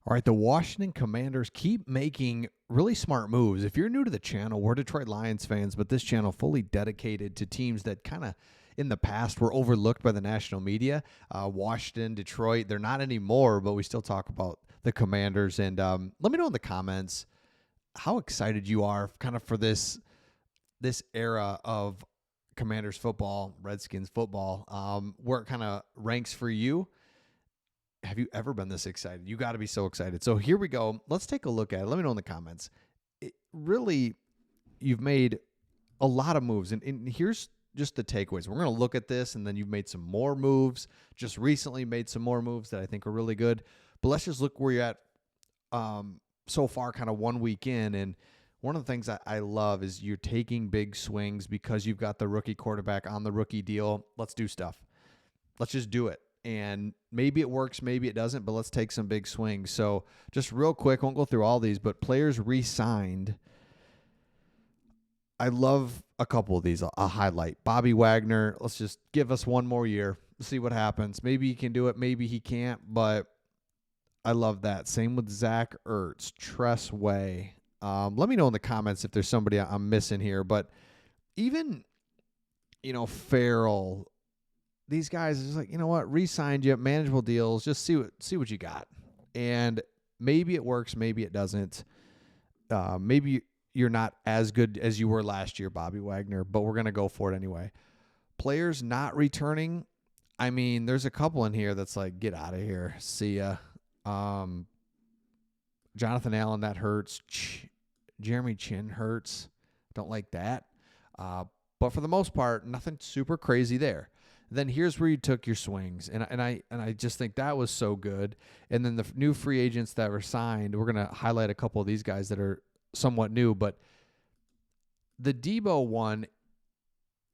All right, the Washington Commanders keep making really smart moves. If you're new to the channel, we're Detroit Lions fans, but this channel fully dedicated to teams that kind of in the past were overlooked by the national media. Washington, Detroit, they're not anymore, but we still talk about the Commanders. And let me know in the comments how excited you are kind of for this era of Commanders football, Redskins football, where it kind of ranks for you. Have you ever been this excited? You got to be so excited. So here we go. Let's take a look at it. Let me know in the comments. Really, you've made a lot of moves. And here's just the takeaways. We're going to look at this, and then you've made some more moves. Just recently made some more moves that I think are really good. But let's just look where you're at so far, kind of 1 week in. And one of the things I love is you're taking big swings because you've got the rookie quarterback on the rookie deal. Let's do stuff. Let's just do it. And maybe it works, maybe it doesn't, but let's take some big swings. So just real quick, won't go through all these, but players re-signed. I love a couple of these. I'll highlight. Bobby Wagner, let's just give us one more year, see what happens. Maybe he can do it, maybe he can't, but I love that. Same with Zach Ertz, Tress Way. Let me know in the comments if there's somebody I'm missing here, but even, Farrell, these guys is like, you know what, re-signed you, manageable deals, just see what you got. And maybe it works, maybe it doesn't. Maybe you're not as good as you were last year, Bobby Wagner, but we're going to go for it anyway. Players not returning, I mean, there's a couple in here that's like, get out of here, see ya. Jonathan Allen, that hurts. Jeremy Chin hurts. Don't like that. But for the most part, nothing super crazy there. Then here's where you took your swings, and I just think that was so good. And then the new free agents that were signed, we're gonna highlight a couple of these guys that are somewhat new, but the Debo one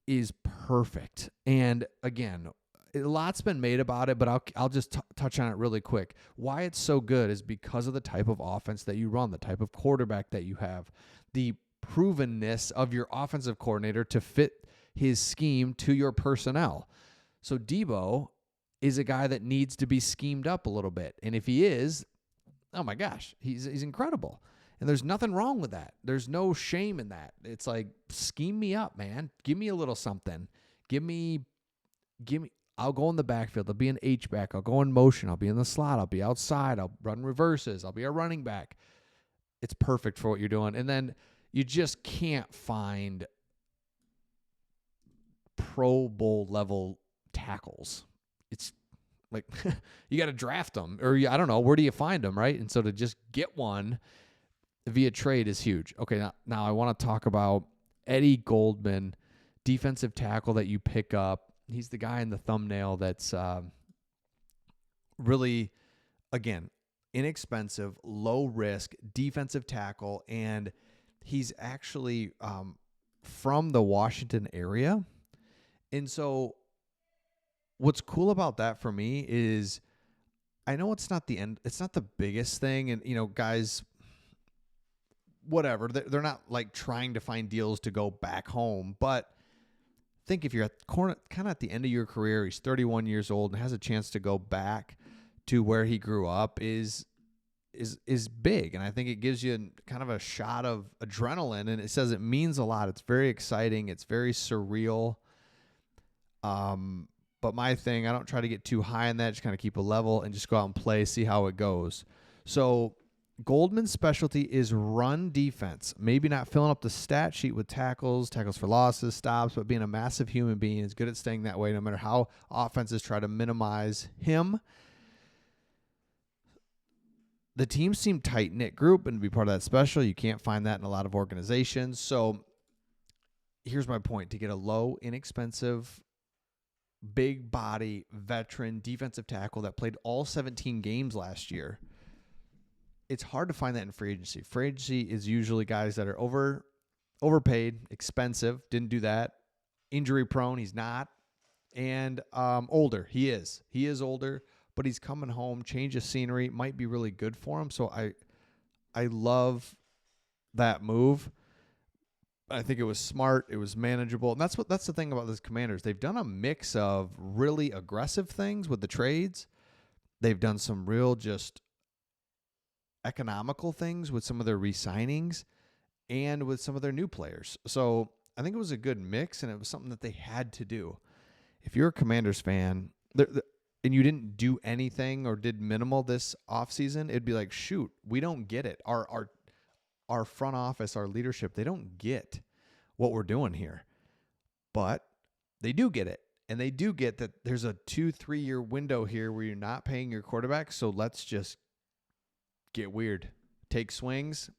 is perfect. And again, a lot's been made about it, but I'll just touch on it really quick. Why it's so good is because of the type of offense that you run, the type of quarterback that you have, the provenness of your offensive coordinator to fit his scheme to your personnel. So Debo is a guy that needs to be schemed up a little bit. And if he is, oh my gosh, he's incredible. And there's nothing wrong with that. There's no shame in that. It's like, scheme me up, man. Give me a little something. Give me, I'll go in the backfield. I'll be an H-back. I'll go in motion. I'll be in the slot. I'll be outside. I'll run reverses. I'll be a running back. It's perfect for what you're doing. And then you just can't find Pro Bowl level tackles. It's like you got to draft them, or I don't know, where do you find them, right? And so to just get one via trade is huge. Okay, now I want to talk about Eddie Goldman, defensive tackle that you pick up. He's the guy in the thumbnail that's really, again, inexpensive, low risk defensive tackle, and he's actually from the Washington area. And so what's cool about that for me is I know it's not the end. It's not the biggest thing. And, guys, whatever, they're not like trying to find deals to go back home. But think if you're kind of at the end of your career, he's 31 years old and has a chance to go back to where he grew up is big. And I think it gives you kind of a shot of adrenaline. And it says it means a lot. It's very exciting. It's very surreal. But my thing, I don't try to get too high on that. Just kind of keep a level and just go out and play, see how it goes. So Goldman's specialty is run defense. Maybe not filling up the stat sheet with tackles for losses, stops, but being a massive human being is good at staying that way no matter how offenses try to minimize him. The team seemed tight-knit group, and to be part of that special, you can't find that in a lot of organizations. So here's my point. To get a low, inexpensive, big body, veteran defensive tackle that played all 17 games last year, it's hard to find that in free agency. Free agency is usually guys that are overpaid, expensive, didn't do that, injury prone, he's not, and older. He is older, but he's coming home, change of scenery, might be really good for him. So I love that move. I think it was smart. It was manageable. And that's the thing about these Commanders. They've done a mix of really aggressive things with the trades. They've done some real just economical things with some of their re-signings and with some of their new players. So I think it was a good mix, and it was something that they had to do. If you're a Commanders fan and you didn't do anything or did minimal this offseason, it'd be like, shoot, we don't get it. Our front office, our leadership, they don't get what we're doing here. But they do get it. And they do get that there's a 2-3 year window here where you're not paying your quarterback. So let's just get weird. Take swings.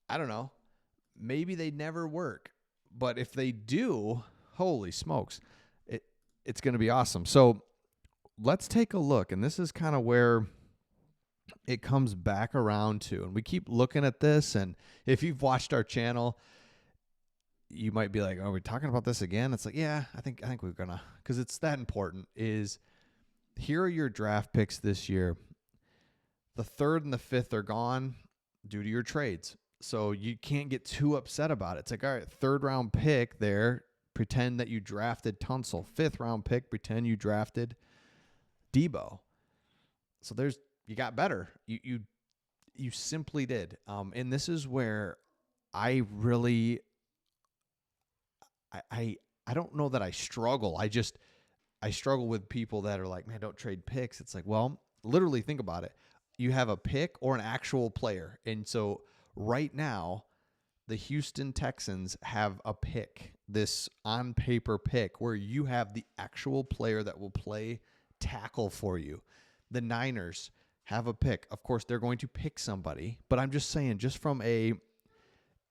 I don't know. Maybe they never work. But if they do, holy smokes, it's going to be awesome. So let's take a look. And this is kind of where it comes back around to. And we keep looking at this. And if you've watched our channel, you might be like, are we talking about this again? It's like, yeah, I think we're going to, because it's that important, is here are your draft picks this year. The 3rd and the 5th are gone due to your trades. So you can't get too upset about it. It's like, all right, 3rd round pick there, pretend that you drafted Tunsil. 5th round pick, pretend you drafted Debo. So you got better. You simply did. And this is where I really, I don't know that I struggle. I struggle with people that are like, man, don't trade picks. It's like, well, literally think about it. You have a pick or an actual player. And so right now, the Houston Texans have a pick, this on paper pick where you have the actual player that will play tackle for you. The Niners have a pick. Of course, they're going to pick somebody, but I'm just saying, just from a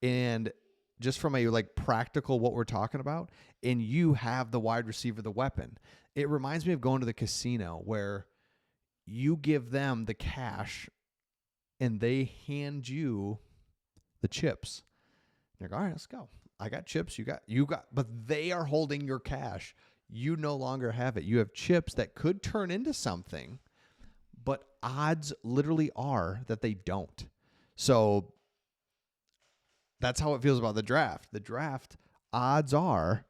like practical what we're talking about, and you have the wide receiver, the weapon. It reminds me of going to the casino where you give them the cash and they hand you the chips. They're like, all right, let's go. I got chips. You got, but they are holding your cash. You no longer have it. You have chips that could turn into something, but odds literally are that they don't. So that's how it feels about the draft. The draft odds are,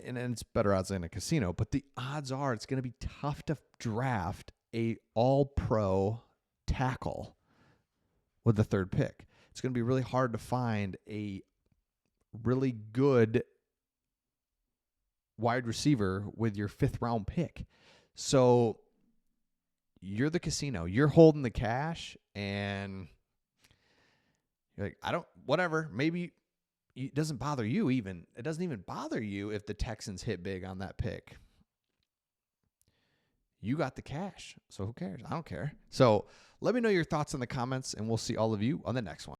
and it's better odds than a casino, but the odds are it's going to be tough to draft a all-pro tackle with the 3rd pick. It's going to be really hard to find a really good wide receiver with your 5th round pick. So you're the casino. You're holding the cash, and you're like, whatever. Maybe it doesn't bother you even. It doesn't even bother you if the Texans hit big on that pick. You got the cash, so who cares? I don't care. So let me know your thoughts in the comments, and we'll see all of you on the next one.